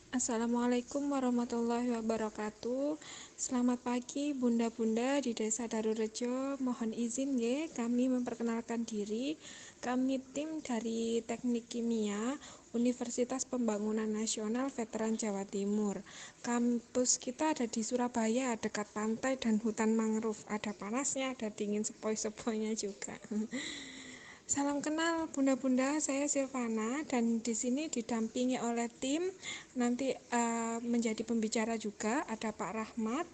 Assalamualaikum warahmatullahi wabarakatuh. Selamat pagi bunda-bunda di Desa Darurejo. Mohon izin kami memperkenalkan diri. Kami tim dari Teknik Kimia Universitas Pembangunan Nasional Veteran Jawa Timur. Kampus kita ada di Surabaya, dekat pantai dan hutan mangrove. Ada panasnya, ada dingin sepoi-sepoinya juga. Salam kenal bunda-bunda, saya Silvana dan di sini didampingi oleh tim. Nanti menjadi pembicara juga ada Pak Rahmat,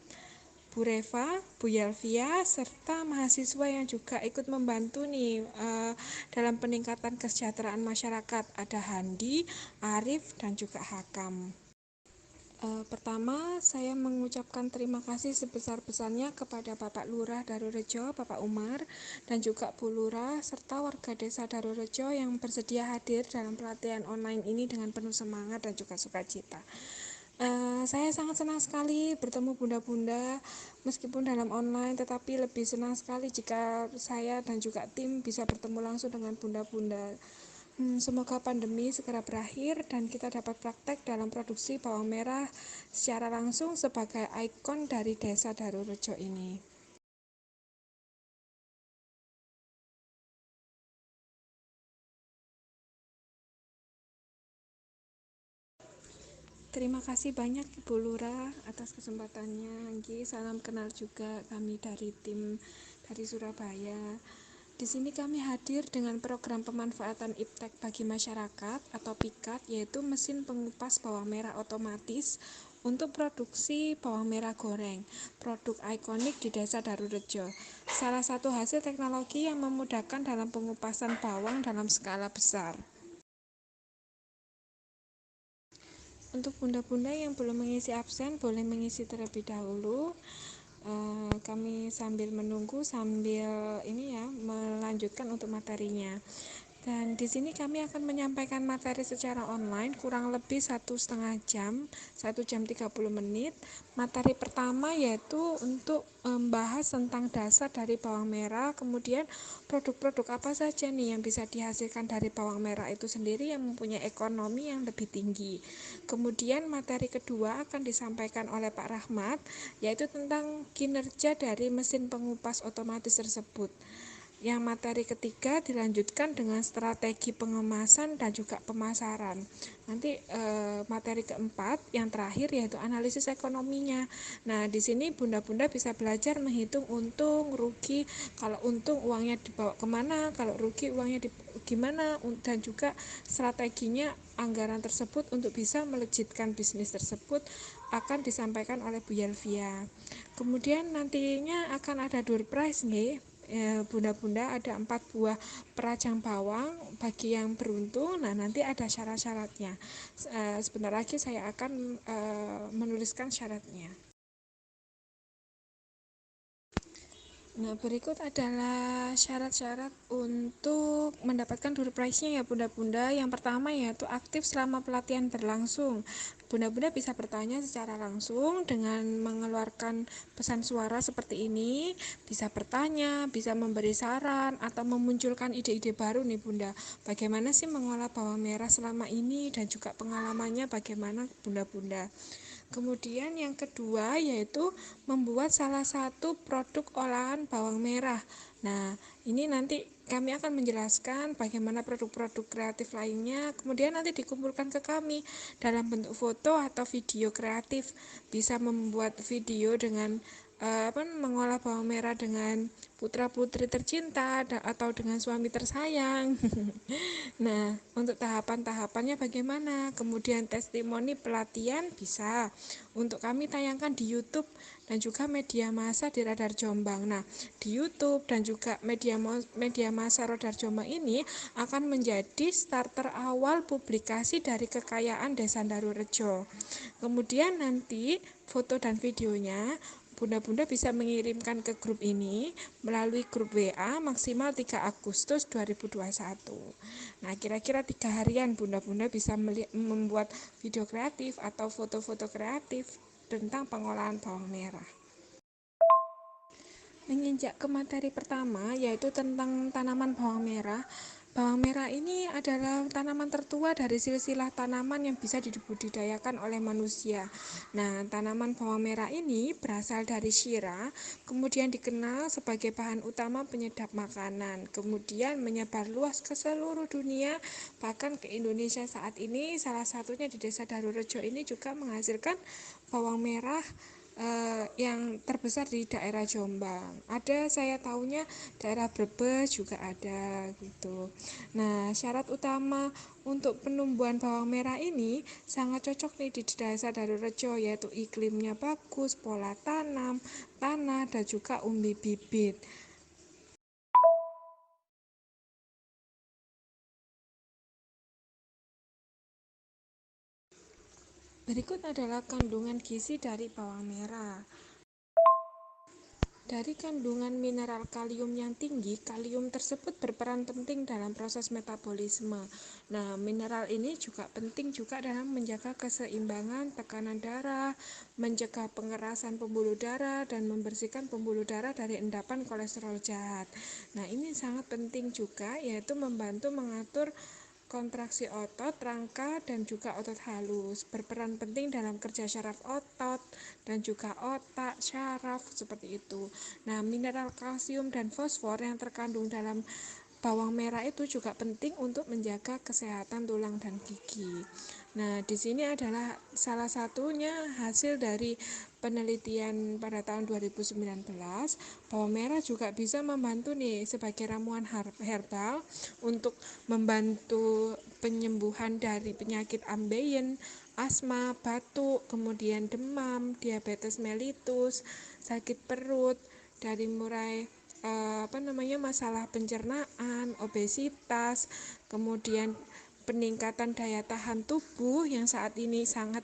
Bu Reva, Bu Yelvia, serta mahasiswa yang juga ikut membantu nih dalam peningkatan kesejahteraan masyarakat. Ada Handi, Arif, dan juga Hakam. Pertama, saya mengucapkan terima kasih sebesar-besarnya kepada Bapak Lurah Darurejo, Bapak Umar, dan juga Bu Lurah, serta warga desa Darurejo yang bersedia hadir dalam pelatihan online ini dengan penuh semangat dan juga sukacita. Saya sangat senang sekali bertemu bunda-bunda, meskipun dalam online, tetapi lebih senang sekali jika saya dan juga tim bisa bertemu langsung dengan bunda-bunda. Semoga pandemi segera berakhir dan kita dapat praktek dalam produksi bawang merah secara langsung sebagai ikon dari Desa Darurejo ini. Terima kasih banyak Ibu Lurah atas kesempatannya. Salam kenal juga kami dari tim dari Surabaya. Di sini kami hadir dengan program pemanfaatan iptek bagi masyarakat atau PIKAT, yaitu mesin pengupas bawang merah otomatis untuk produksi bawang merah goreng, produk ikonik di Desa Darurejo. Salah satu hasil teknologi yang memudahkan dalam pengupasan bawang dalam skala besar. Untuk bunda-bunda yang belum mengisi absen, boleh mengisi terlebih dahulu. Kami sambil menunggu, sambil melanjutkan untuk materinya. Dan di sini kami akan menyampaikan materi secara online kurang lebih 1,5 jam, 1 jam 30 menit. Materi pertama yaitu untuk membahas tentang dasar dari bawang merah, kemudian produk-produk apa saja nih yang bisa dihasilkan dari bawang merah itu sendiri yang mempunyai ekonomi yang lebih tinggi. Kemudian materi kedua akan disampaikan oleh Pak Rahmat, yaitu tentang kinerja dari mesin pengupas otomatis tersebut. Yang materi ketiga dilanjutkan dengan strategi pengemasan dan juga pemasaran. Nanti materi keempat yang terakhir yaitu analisis ekonominya. Nah, di sini bunda-bunda bisa belajar menghitung untung, rugi. Kalau untung uangnya dibawa kemana, kalau rugi uangnya gimana, dan juga strateginya anggaran tersebut untuk bisa melejitkan bisnis tersebut akan disampaikan oleh Bu Yelvia. Kemudian nantinya akan ada door prize nih. Bunda-bunda ada 4 buah perajang bawang bagi yang beruntung. Nah, nanti ada syarat-syaratnya. Sebentar lagi saya akan menuliskan syaratnya. Nah, berikut adalah syarat-syarat untuk mendapatkan door prize-nya ya bunda-bunda. Yang pertama yaitu aktif selama pelatihan berlangsung. Bunda-bunda bisa bertanya secara langsung dengan mengeluarkan pesan suara seperti ini. Bisa bertanya, bisa memberi saran, atau memunculkan ide-ide baru nih bunda. Bagaimana sih mengolah bawang merah selama ini dan juga pengalamannya bagaimana bunda-bunda. Kemudian yang kedua yaitu membuat salah satu produk olahan bawang merah. Nah, ini nanti kami akan menjelaskan bagaimana produk-produk kreatif lainnya, kemudian nanti dikumpulkan ke kami dalam bentuk foto atau video kreatif. Bisa membuat video dengan mengolah bawang merah dengan putra-putri tercinta atau dengan suami tersayang. Nah, untuk tahapan-tahapannya bagaimana? Kemudian testimoni pelatihan bisa untuk kami tayangkan di YouTube dan juga media massa di Radar Jombang. Nah, di YouTube dan juga media massa Radar Jombang ini akan menjadi starter awal publikasi dari kekayaan Desa Darurejo. Kemudian nanti foto dan videonya bunda-bunda bisa mengirimkan ke grup ini melalui grup WA maksimal 3 Agustus 2021. Nah, kira-kira 3 harian bunda-bunda bisa membuat video kreatif atau foto-foto kreatif tentang pengolahan bawang merah. Menginjak ke materi pertama yaitu tentang tanaman bawang merah. Bawang merah ini adalah tanaman tertua dari silsilah tanaman yang bisa dibudidayakan oleh manusia. Nah, tanaman bawang merah ini berasal dari Syira, kemudian dikenal sebagai bahan utama penyedap makanan, kemudian menyebar luas ke seluruh dunia, bahkan ke Indonesia saat ini. Salah satunya di Desa Darurejo ini juga menghasilkan bawang merah yang terbesar di daerah Jombang. Ada, saya tahunya daerah Brebes juga ada gitu. Nah, syarat utama untuk penumbuhan bawang merah ini sangat cocok nih di Desa Darurejo, yaitu iklimnya bagus, pola tanam, tanah, dan juga umbi bibit. Berikut adalah kandungan gizi dari bawang merah. Dari kandungan mineral kalium yang tinggi, kalium tersebut berperan penting dalam proses metabolisme. Nah, mineral ini juga penting juga dalam menjaga keseimbangan tekanan darah, mencegah pengerasan pembuluh darah, dan membersihkan pembuluh darah dari endapan kolesterol jahat. Nah, ini sangat penting juga, yaitu membantu mengatur kontraksi otot, rangka, dan juga otot halus, berperan penting dalam kerja syaraf otot dan juga otak, syaraf, seperti itu. Nah, mineral kalsium dan fosfor yang terkandung dalam bawang merah itu juga penting untuk menjaga kesehatan tulang dan gigi. Nah, di sini adalah salah satunya hasil dari penelitian pada tahun 2019, bawang merah juga bisa membantu nih sebagai ramuan herbal untuk membantu penyembuhan dari penyakit ambeien, asma, batuk, kemudian demam, diabetes mellitus, sakit perut, dari mulai masalah pencernaan, obesitas, kemudian peningkatan daya tahan tubuh yang saat ini sangat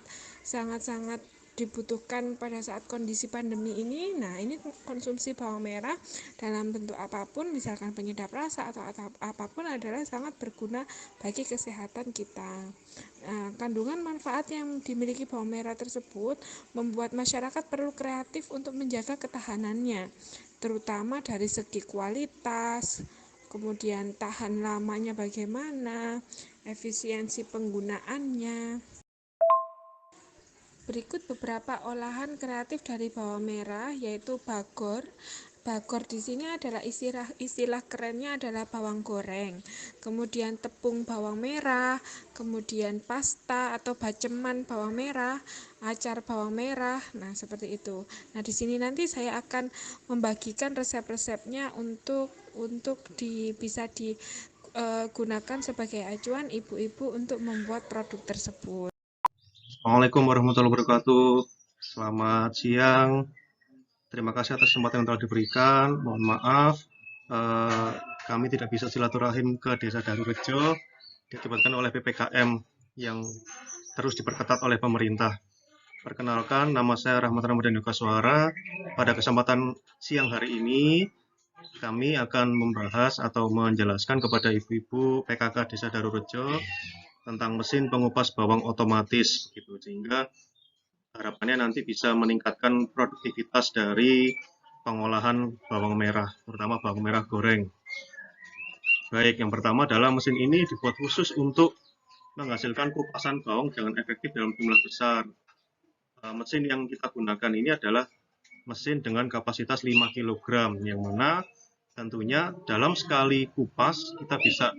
dibutuhkan pada saat kondisi pandemi ini. Nah, ini konsumsi bawang merah dalam bentuk apapun, misalkan penyedap rasa atau apapun, adalah sangat berguna bagi kesehatan kita. Nah, kandungan manfaat yang dimiliki bawang merah tersebut membuat masyarakat perlu kreatif untuk menjaga ketahanannya, terutama dari segi kualitas, kemudian tahan lamanya bagaimana, efisiensi penggunaannya. Berikut beberapa olahan kreatif dari bawang merah, yaitu bagor. Bagor di sini adalah istilah kerennya adalah bawang goreng. Kemudian tepung bawang merah, kemudian pasta atau baceman bawang merah, acar bawang merah. Nah, seperti itu. Nah, di sini nanti saya akan membagikan resep-resepnya untuk bisa digunakan sebagai acuan ibu-ibu untuk membuat produk tersebut. Assalamualaikum warahmatullahi wabarakatuh. Selamat siang. Terima kasih atas kesempatan yang telah diberikan. Mohon maaf, kami tidak bisa silaturahim ke Desa Darurejo diakibatkan oleh PPKM yang terus diperketat oleh pemerintah. Perkenalkan, nama saya Rahmat Ramadan Yoga Suara. Pada kesempatan siang hari ini, kami akan membahas atau menjelaskan kepada ibu-ibu PKK Desa Darurejo tentang mesin pengupas bawang otomatis, gitu, sehingga harapannya nanti bisa meningkatkan produktivitas dari pengolahan bawang merah, terutama bawang merah goreng. Baik, yang pertama adalah mesin ini dibuat khusus untuk menghasilkan kupasan bawang dengan efektif dalam jumlah besar. Mesin yang kita gunakan ini adalah mesin dengan kapasitas 5 kg, yang mana tentunya dalam sekali kupas kita bisa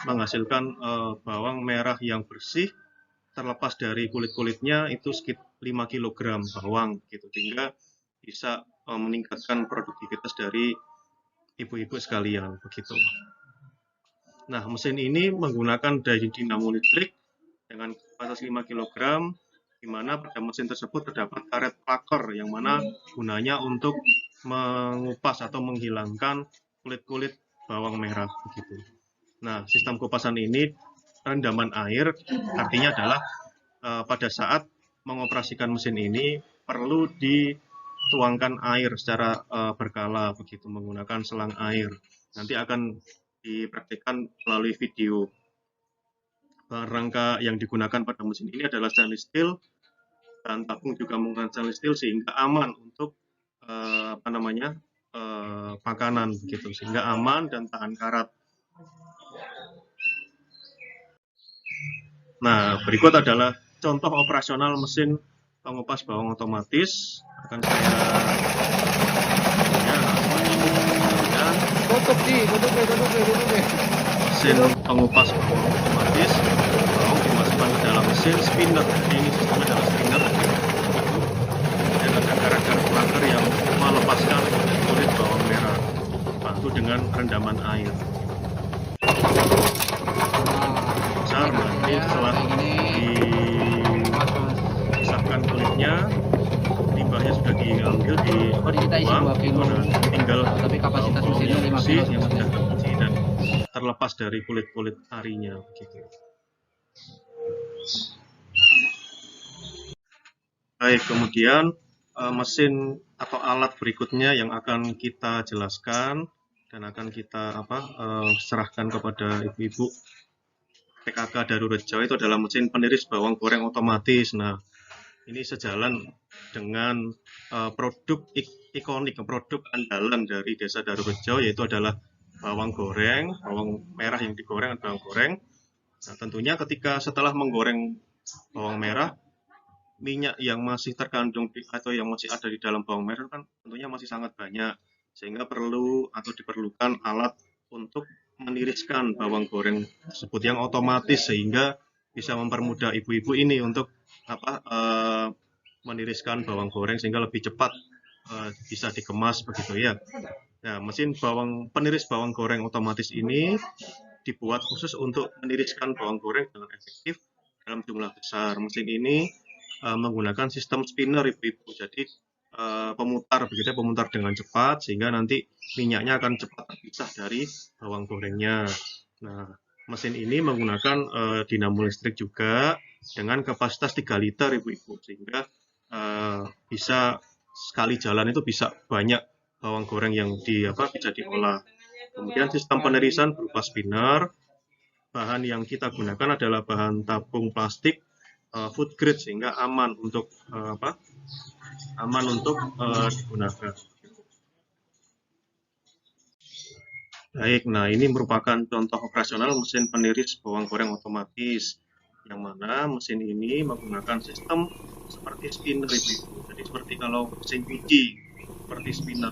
menghasilkan bawang merah yang bersih, terlepas dari kulit-kulitnya, itu sekitar 5 kg bawang gitu, sehingga bisa meningkatkan produktivitas dari ibu-ibu sekalian begitu. Nah, mesin ini menggunakan daya dinamo listrik dengan kapasitas 5 kg, di mana pada mesin tersebut terdapat karet plakor yang mana gunanya untuk mengupas atau menghilangkan kulit-kulit bawang merah begitu. Nah, sistem kupasan ini rendaman air, artinya adalah pada saat mengoperasikan mesin ini perlu dituangkan air secara berkala begitu, menggunakan selang air. Nanti akan dipraktikkan melalui video. Bahan rangka yang digunakan pada mesin ini adalah stainless steel, dan tabung juga menggunakan stainless steel sehingga aman untuk makanan begitu, sehingga aman dan tahan karat. Nah, berikut adalah contoh operasional mesin pengupas bawang otomatis. Akan saya mesin pengupas bawang otomatis. Bawang dimasukkan ke dalam mesin spinner. Jadi ini sistemnya adalah spinner. Dan ada karakter plugger yang melepaskan kulit bawang merah. Bantu dengan rendaman air. Besar nanti setelah dipisahkan kulitnya, limbahnya sudah diambil dibuang, tinggal tapi kapasitas mesinnya 5 kilo yang sudah tercuci dan terlepas dari kulit-kulit arinya begitu. Baik, kemudian mesin atau alat berikutnya yang akan kita jelaskan dan akan kita serahkan kepada ibu-ibu PKK Darurejo itu adalah mesin peniris bawang goreng otomatis. Nah, ini sejalan dengan produk ikonik, produk andalan dari Desa Darurejo, yaitu adalah bawang goreng, bawang merah yang digoreng dan bawang goreng. Nah, tentunya ketika setelah menggoreng bawang merah, minyak yang masih terkandung atau yang masih ada di dalam bawang merah kan tentunya masih sangat banyak, sehingga perlu atau diperlukan alat untuk meniriskan bawang goreng tersebut yang otomatis, sehingga bisa mempermudah ibu-ibu ini untuk meniriskan bawang goreng sehingga lebih cepat bisa dikemas begitu ya. Nah, mesin peniris bawang goreng otomatis ini dibuat khusus untuk meniriskan bawang goreng dengan efektif dalam jumlah besar. Mesin ini menggunakan sistem spinner ibu-ibu, jadi pemutar begitu, pemutar dengan cepat sehingga nanti minyaknya akan cepat terpisah dari bawang gorengnya. Nah, mesin ini menggunakan dinamo listrik juga dengan kapasitas 3 liter ibu-ibu, sehingga bisa sekali jalan itu bisa banyak bawang goreng yang bisa diolah. Kemudian sistem penirisan berupa spinner. Bahan yang kita gunakan adalah bahan tabung plastik food grade sehingga aman untuk digunakan. Baik, nah ini merupakan contoh operasional mesin peniris bawang goreng otomatis, yang mana mesin ini menggunakan sistem seperti spinner ibu. Jadi seperti kalau mesin cuci, seperti spinner,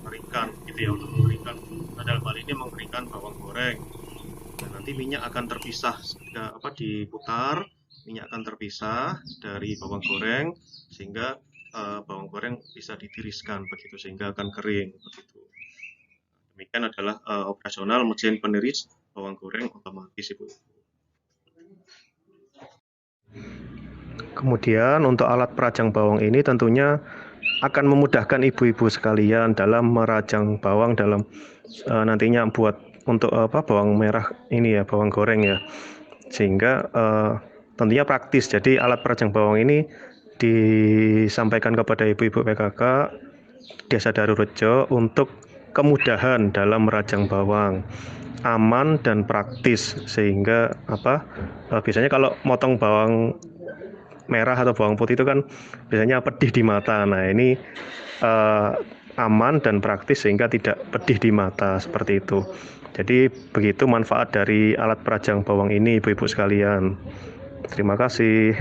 mengeringkan gitu ya, untuk mengeringkan. Nah, dalam hal ini mengeringkan bawang goreng. Dan nanti minyak akan terpisah ketika diputar, minyak akan terpisah dari bawang goreng sehingga bawang goreng bisa ditiriskan begitu sehingga akan kering begitu. Demikian adalah operasional mesin peniris bawang goreng otomatis ibu. Kemudian untuk alat perajang bawang ini tentunya akan memudahkan ibu-ibu sekalian dalam merajang bawang dalam nantinya buat untuk bawang merah ini ya, bawang goreng ya, sehingga tentunya praktis. Jadi alat perajang bawang ini disampaikan kepada ibu-ibu PKK Desa Darurejo untuk kemudahan dalam merajang bawang, aman dan praktis, sehingga biasanya kalau motong bawang merah atau bawang putih itu kan biasanya pedih di mata. Nah, ini aman dan praktis sehingga tidak pedih di mata seperti itu. Jadi begitu manfaat dari alat perajang bawang ini ibu-ibu sekalian. Terima kasih.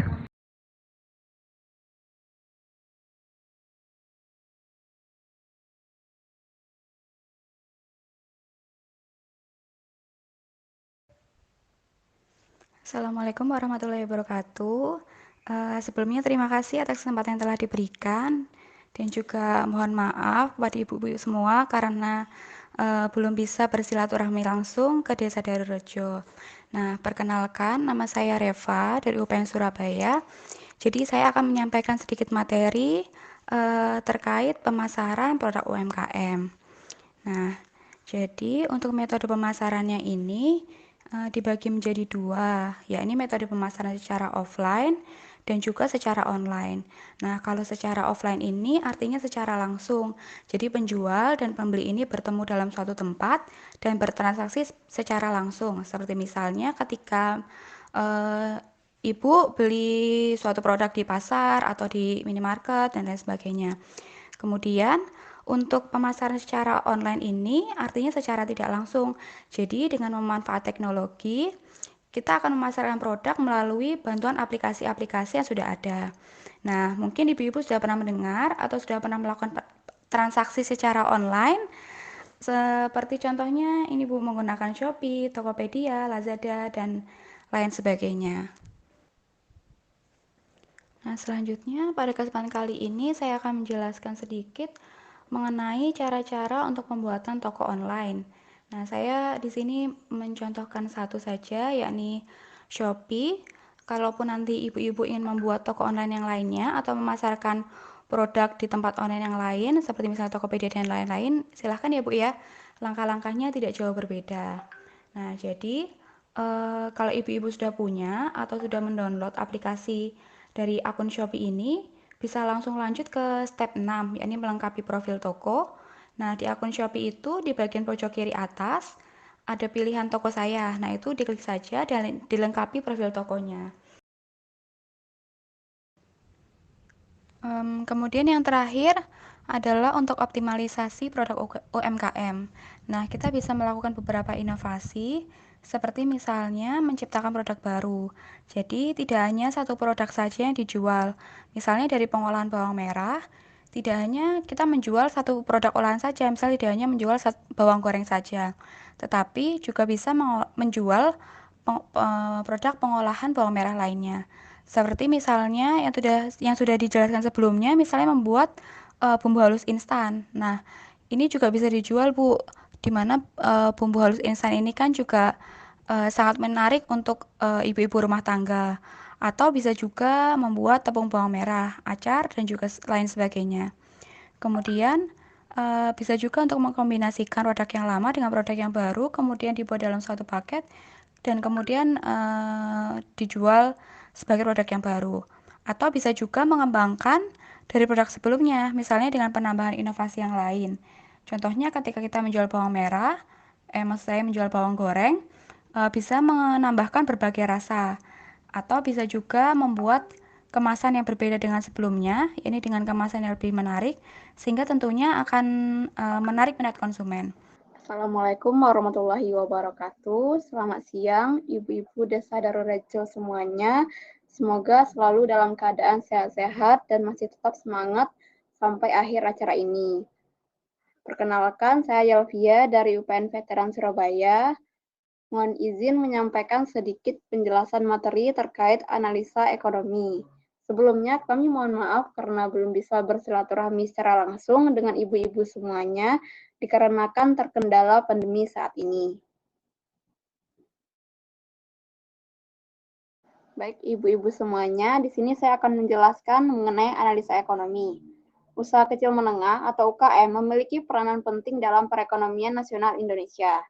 Assalamualaikum warahmatullahi wabarakatuh. Sebelumnya terima kasih atas kesempatan yang telah diberikan dan juga mohon maaf kepada ibu-ibu semua karena belum bisa bersilaturahmi langsung ke Desa Darurejo. Nah, perkenalkan nama saya Reva dari UPN Surabaya. Jadi saya akan menyampaikan sedikit materi terkait pemasaran produk UMKM. Nah, jadi untuk metode pemasarannya ini dibagi menjadi dua, yakni metode pemasaran secara offline dan juga secara online. Nah, kalau secara offline ini artinya secara langsung. Jadi penjual dan pembeli ini bertemu dalam suatu tempat dan bertransaksi secara langsung. Seperti misalnya ketika ibu beli suatu produk di pasar atau di minimarket dan lain sebagainya. Kemudian untuk pemasaran secara online ini artinya secara tidak langsung. Jadi dengan memanfaat teknologi, kita akan memasarkan produk melalui bantuan aplikasi-aplikasi yang sudah ada. Nah, mungkin ibu-ibu sudah pernah mendengar atau sudah pernah melakukan transaksi secara online, seperti contohnya ini Bu menggunakan Shopee, Tokopedia, Lazada, dan lain sebagainya. Nah, selanjutnya pada kesempatan kali ini saya akan menjelaskan sedikit mengenai cara-cara untuk pembuatan toko online. Nah, saya di sini mencontohkan satu saja, yakni Shopee. Kalaupun nanti ibu-ibu ingin membuat toko online yang lainnya atau memasarkan produk di tempat online yang lain, seperti misalnya Tokopedia dan lain-lain, silahkan ya Bu ya. Langkah-langkahnya tidak jauh berbeda. Nah, jadi kalau ibu-ibu sudah punya atau sudah mendownload aplikasi dari akun Shopee ini, bisa langsung lanjut ke step 6, yakni melengkapi profil toko. Nah, di akun Shopee itu di bagian pojok kiri atas ada pilihan toko saya. Nah, itu diklik saja dan dilengkapi profil tokonya. Kemudian yang terakhir adalah untuk optimalisasi produk UMKM. Nah, kita bisa melakukan beberapa inovasi, seperti misalnya menciptakan produk baru. Jadi, tidak hanya satu produk saja yang dijual. Misalnya dari pengolahan bawang merah, tidak hanya kita menjual satu produk olahan saja, misalnya tidak hanya menjual bawang goreng saja, tetapi juga bisa menjual produk pengolahan bawang merah lainnya. Seperti misalnya yang sudah dijelaskan sebelumnya, misalnya membuat bumbu halus instan. Nah, ini juga bisa dijual, Bu. Di mana bumbu halus instan ini kan juga sangat menarik untuk ibu-ibu rumah tangga. Atau bisa juga membuat tepung bawang merah, acar, dan juga lain sebagainya. Kemudian bisa juga untuk mengkombinasikan produk yang lama dengan produk yang baru, kemudian dibuat dalam suatu paket, dan kemudian dijual sebagai produk yang baru. Atau bisa juga mengembangkan dari produk sebelumnya, misalnya dengan penambahan inovasi yang lain. Contohnya ketika kita menjual bawang merah, maksud saya menjual bawang goreng, bisa menambahkan berbagai rasa. Atau bisa juga membuat kemasan yang berbeda dengan sebelumnya, ini dengan kemasan yang lebih menarik, sehingga tentunya akan menarik minat konsumen. Assalamualaikum warahmatullahi wabarakatuh. Selamat siang, ibu-ibu Desa Darurejo semuanya. Semoga selalu dalam keadaan sehat-sehat dan masih tetap semangat sampai akhir acara ini. Perkenalkan, saya Yelvia dari UPN Veteran Surabaya. Mohon izin menyampaikan sedikit penjelasan materi terkait analisa ekonomi. Sebelumnya, kami mohon maaf karena belum bisa bersilaturahmi secara langsung dengan ibu-ibu semuanya, dikarenakan terkendala pandemi saat ini. Baik, ibu-ibu semuanya, di sini saya akan menjelaskan mengenai analisa ekonomi. Usaha kecil menengah atau UKM memiliki peranan penting dalam perekonomian nasional Indonesia,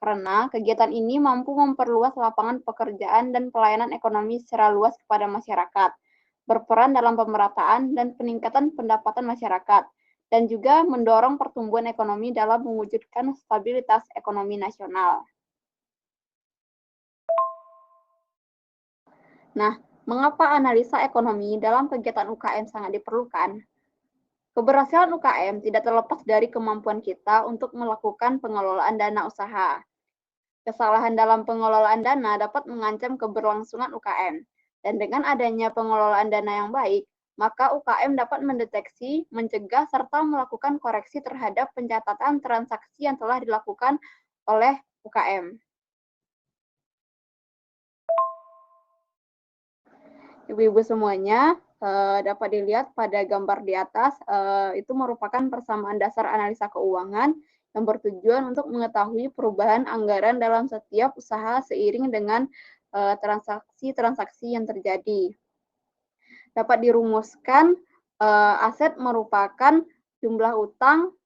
karena kegiatan ini mampu memperluas lapangan pekerjaan dan pelayanan ekonomi secara luas kepada masyarakat, berperan dalam pemerataan dan peningkatan pendapatan masyarakat, dan juga mendorong pertumbuhan ekonomi dalam mewujudkan stabilitas ekonomi nasional. Nah, mengapa analisa ekonomi dalam kegiatan UKM sangat diperlukan? Keberhasilan UKM tidak terlepas dari kemampuan kita untuk melakukan pengelolaan dana usaha. Kesalahan dalam pengelolaan dana dapat mengancam keberlangsungan UKM. Dan dengan adanya pengelolaan dana yang baik, maka UKM dapat mendeteksi, mencegah, serta melakukan koreksi terhadap pencatatan transaksi yang telah dilakukan oleh UKM. Ibu-ibu semuanya, dapat dilihat pada gambar di atas, itu merupakan persamaan dasar analisa keuangan yang bertujuan untuk mengetahui perubahan anggaran dalam setiap usaha seiring dengan transaksi-transaksi yang terjadi. Dapat dirumuskan, aset merupakan jumlah utang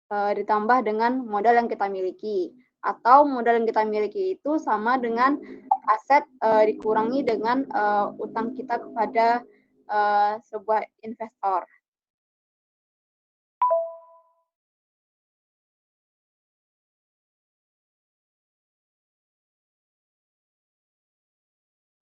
ditambah dengan modal yang kita miliki, atau modal yang kita miliki itu sama dengan aset dikurangi dengan utang kita kepada sebuah investor.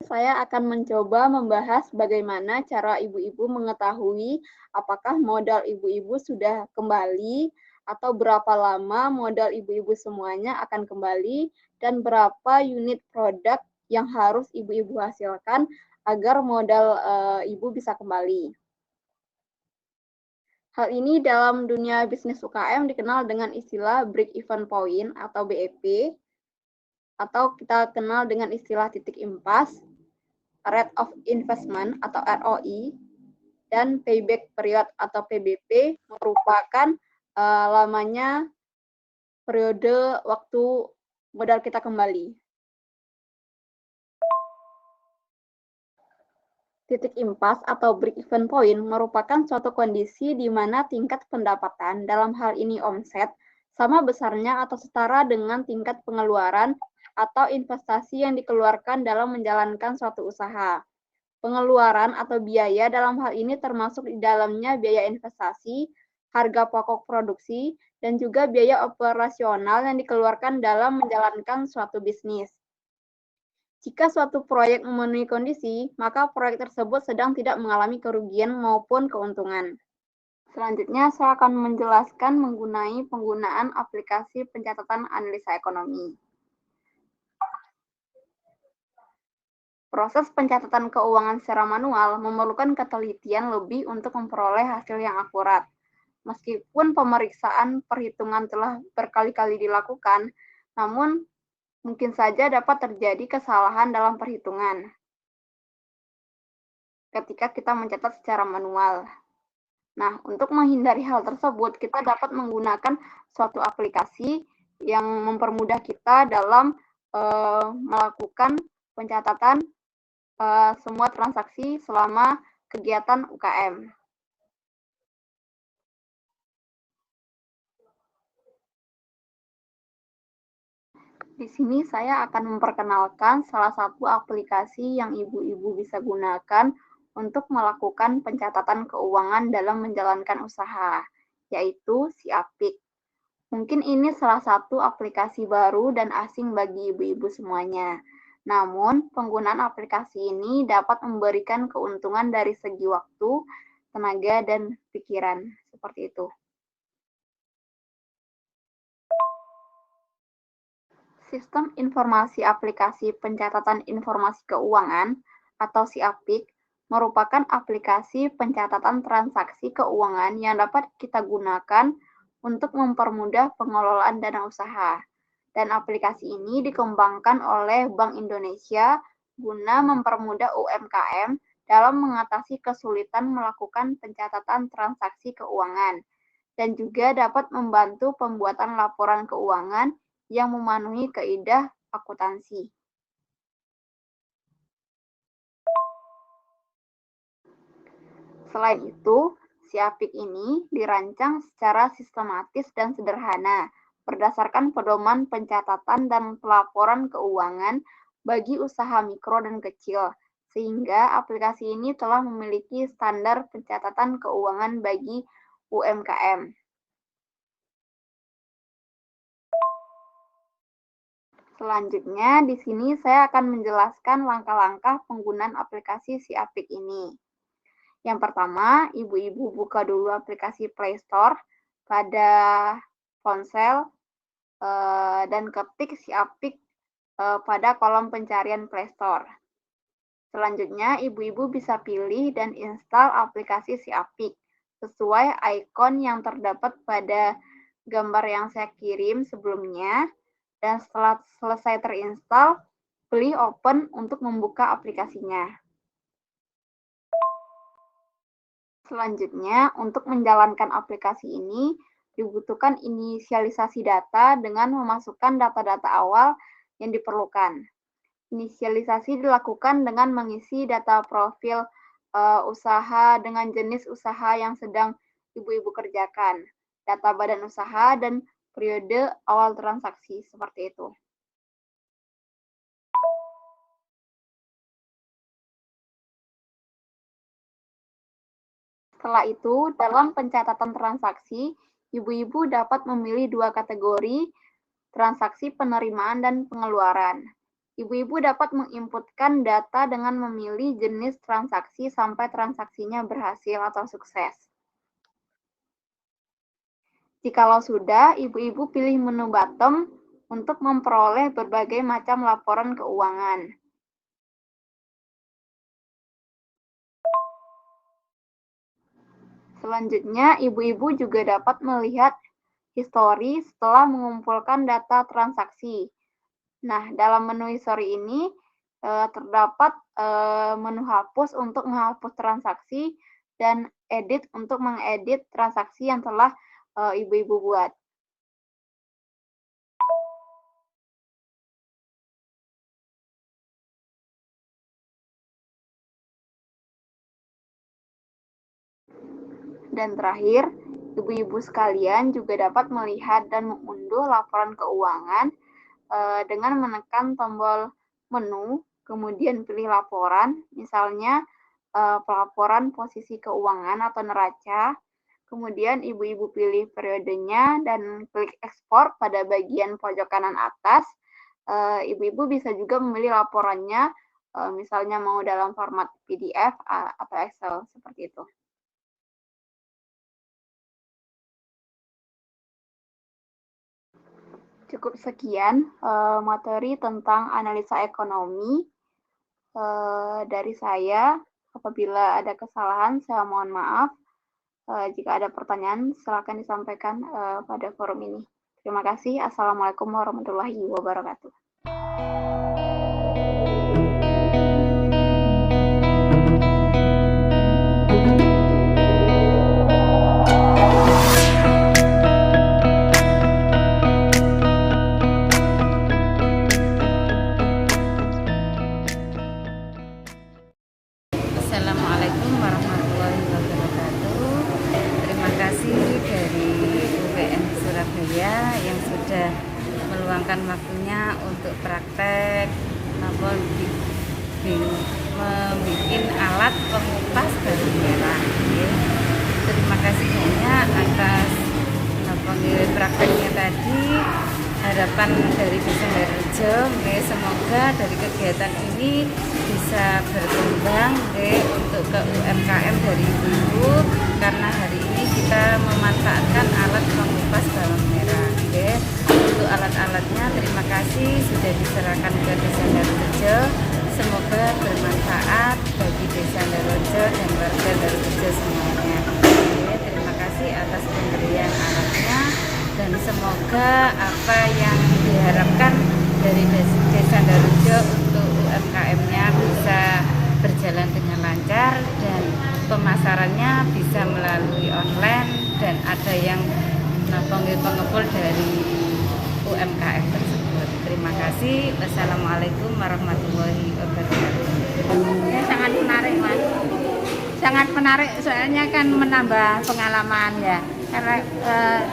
Saya akan mencoba membahas bagaimana cara ibu-ibu mengetahui apakah modal ibu-ibu sudah kembali atau berapa lama modal ibu-ibu semuanya akan kembali dan berapa unit produk yang harus ibu-ibu hasilkan agar modal ibu bisa kembali. Hal ini dalam dunia bisnis UKM dikenal dengan istilah break-even point atau BEP, atau kita kenal dengan istilah titik impas, rate of investment atau ROI, dan payback period atau PBP merupakan lamanya periode waktu modal kita kembali. Titik impas atau break-even point merupakan suatu kondisi di mana tingkat pendapatan, dalam hal ini omset, sama besarnya atau setara dengan tingkat pengeluaran atau investasi yang dikeluarkan dalam menjalankan suatu usaha. Pengeluaran atau biaya dalam hal ini termasuk di dalamnya biaya investasi, harga pokok produksi, dan juga biaya operasional yang dikeluarkan dalam menjalankan suatu bisnis. Jika suatu proyek memenuhi kondisi, maka proyek tersebut sedang tidak mengalami kerugian maupun keuntungan. Selanjutnya, saya akan menjelaskan mengenai penggunaan aplikasi pencatatan analisa ekonomi. Proses pencatatan keuangan secara manual memerlukan ketelitian lebih untuk memperoleh hasil yang akurat. Meskipun pemeriksaan perhitungan telah berkali-kali dilakukan, namun mungkin saja dapat terjadi kesalahan dalam perhitungan ketika kita mencatat secara manual. Nah, untuk menghindari hal tersebut, kita dapat menggunakan suatu aplikasi yang mempermudah kita dalam melakukan pencatatan semua transaksi selama kegiatan UKM. Di sini saya akan memperkenalkan salah satu aplikasi yang ibu-ibu bisa gunakan untuk melakukan pencatatan keuangan dalam menjalankan usaha, yaitu si Apik. Mungkin ini salah satu aplikasi baru dan asing bagi ibu-ibu semuanya. Namun, penggunaan aplikasi ini dapat memberikan keuntungan dari segi waktu, tenaga, dan pikiran. Seperti itu. Sistem Informasi Aplikasi Pencatatan Informasi Keuangan atau SIAPIK merupakan aplikasi pencatatan transaksi keuangan yang dapat kita gunakan untuk mempermudah pengelolaan dana usaha. Dan aplikasi ini dikembangkan oleh Bank Indonesia guna mempermudah UMKM dalam mengatasi kesulitan melakukan pencatatan transaksi keuangan dan juga dapat membantu pembuatan laporan keuangan yang memenuhi kaidah akuntansi. Selain itu, si Apik ini dirancang secara sistematis dan sederhana berdasarkan pedoman pencatatan dan pelaporan keuangan bagi usaha mikro dan kecil, sehingga aplikasi ini telah memiliki standar pencatatan keuangan bagi UMKM. Selanjutnya, di sini saya akan menjelaskan langkah-langkah penggunaan aplikasi si Apik ini. Yang pertama, ibu-ibu buka dulu aplikasi Play Store pada ponsel dan ketik si Apik pada kolom pencarian Play Store. Selanjutnya, ibu-ibu bisa pilih dan install aplikasi si Apik sesuai ikon yang terdapat pada gambar yang saya kirim sebelumnya. Dan setelah selesai terinstall, pilih open untuk membuka aplikasinya. Selanjutnya, untuk menjalankan aplikasi ini, dibutuhkan inisialisasi data dengan memasukkan data-data awal yang diperlukan. Inisialisasi dilakukan dengan mengisi data profil usaha dengan jenis usaha yang sedang ibu-ibu kerjakan, data badan usaha, dan periode awal transaksi, seperti itu. Setelah itu, dalam pencatatan transaksi, ibu-ibu dapat memilih dua kategori, transaksi penerimaan dan pengeluaran. Ibu-ibu dapat menginputkan data dengan memilih jenis transaksi sampai transaksinya berhasil atau sukses. Jikalau sudah, ibu-ibu pilih menu bottom untuk memperoleh berbagai macam laporan keuangan. Selanjutnya, ibu-ibu juga dapat melihat histori setelah mengumpulkan data transaksi. Nah, dalam menu histori ini terdapat menu hapus untuk menghapus transaksi dan edit untuk mengedit transaksi yang telah ibu-ibu buat. Dan terakhir, ibu-ibu sekalian juga dapat melihat dan mengunduh laporan keuangan dengan menekan tombol menu, kemudian pilih laporan, misalnya pelaporan posisi keuangan atau neraca, kemudian ibu-ibu pilih periodenya dan klik ekspor pada bagian pojok kanan atas. Ibu-ibu bisa juga memilih laporannya, misalnya mau dalam format PDF atau Excel, seperti itu. Cukup sekian materi tentang analisa ekonomi dari saya. Apabila ada kesalahan, saya mohon maaf. Jika ada pertanyaan, silakan disampaikan pada forum ini. Terima kasih. Assalamualaikum warahmatullahi wabarakatuh. Assalamualaikum warahmatullahi wabarakatuh. Terima kasih dari UPN Surabaya yang sudah meluangkan waktunya untuk praktek membuat alat pengupas bawang merah. Terima kasih banyak atas prakteknya tadi. Harapan dari Desa Ndarorejo, semoga dari kegiatan ini bisa berkembang untuk ke UMKM dari ibu, karena hari ini kita memanfaatkan alat pengupas bawang merah. Untuk alat-alatnya terima kasih sudah diserahkan ke Desa Ndarorejo. Semoga bermanfaat bagi Desa Ndarorejo dan warga Ndarorejo semuanya. Terima kasih atas pemberian alatnya. Dan semoga apa yang diharapkan dari Desa Ndarorejo untuk UMKM-nya bisa berjalan dengan lancar dan pemasarannya bisa melalui online dan ada yang pengepul dari UMKM tersebut. Terima kasih. Wassalamualaikum warahmatullahi wabarakatuh. Sangat menarik, Mas. Sangat menarik, soalnya kan menambah pengalaman ya. Karena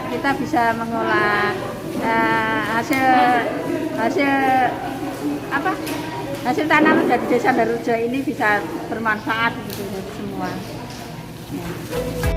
kita bisa mengolah hasil tanaman dari Desa Ndarorejo ini bisa bermanfaat gitu semua. Ya.